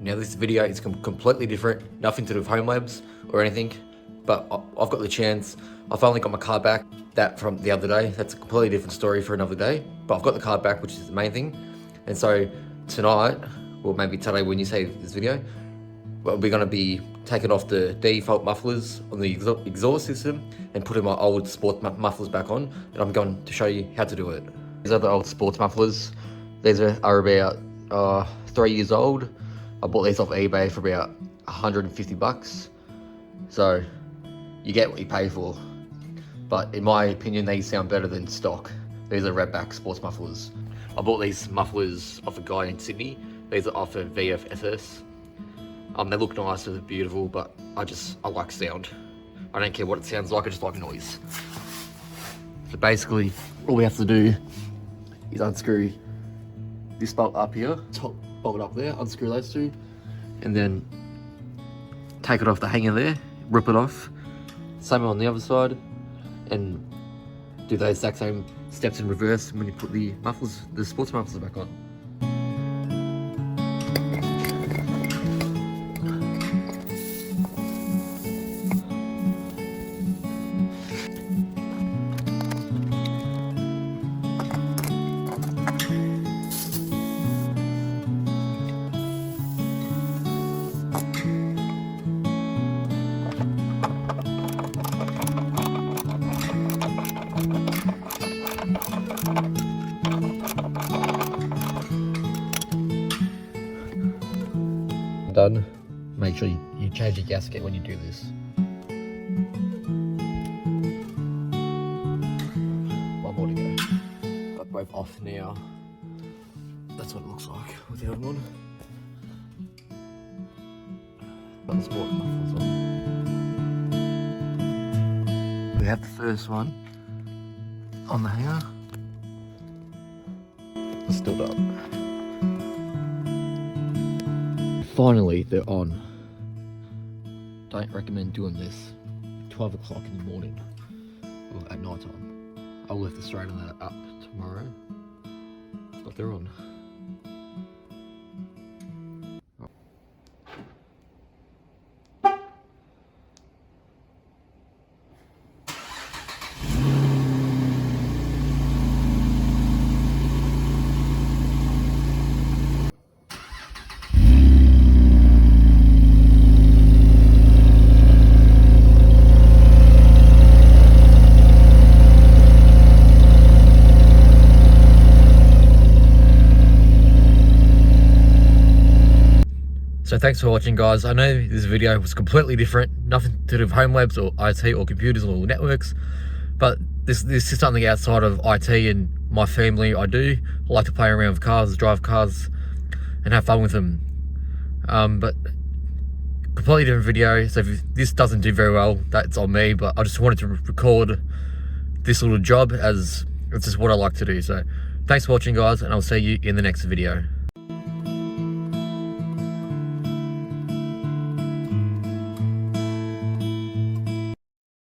Now this video is completely different, nothing to do with home labs or anything, but I've got the chance. I finally got my car back, that from the other day. That's a completely different story for another day, but I've got the car back, which is the main thing. And so tonight, or maybe today when you see this video, we're going to be taking off the default mufflers on the exhaust system and putting my old sport mufflers back on, and I'm going to show you how to do it. These are the old sports mufflers. These are about 3 years old. I bought these off eBay for about 150 bucks. So you get what you pay for. But in my opinion, they sound better than stock. These are redback sports mufflers. I bought these mufflers off a guy in Sydney. These are off a VF SS. They look nice, they're beautiful, but I like sound. I don't care what it sounds like, I just like noise. So basically, all we have to do is unscrew this bolt up here, top bolt up there, unscrew those two, and then take it off the hanger there, rip it off. Same on the other side, and do those exact same steps in reverse when you put the mufflers, the sports mufflers back on. Done. Make sure you change your gasket when you do this. One more to go. Got both off now. That's what it looks like with the other one. Got the sport mufflers on. We have the first one on the hanger. It's still done. Finally, they're on. Don't recommend doing this 12 o'clock in the morning or at night time. I'll have to straighten that up tomorrow, but they're on. So thanks for watching, guys. I know this video was completely different, nothing to do with home labs or IT or computers or networks, but this is something outside of IT and my family. I like to play around with cars, drive cars and have fun with them. But completely different video, so if this doesn't do very well, that's on me, but I just wanted to record this little job as it's just what I like to do. So thanks for watching, guys, and I'll see you in the next video.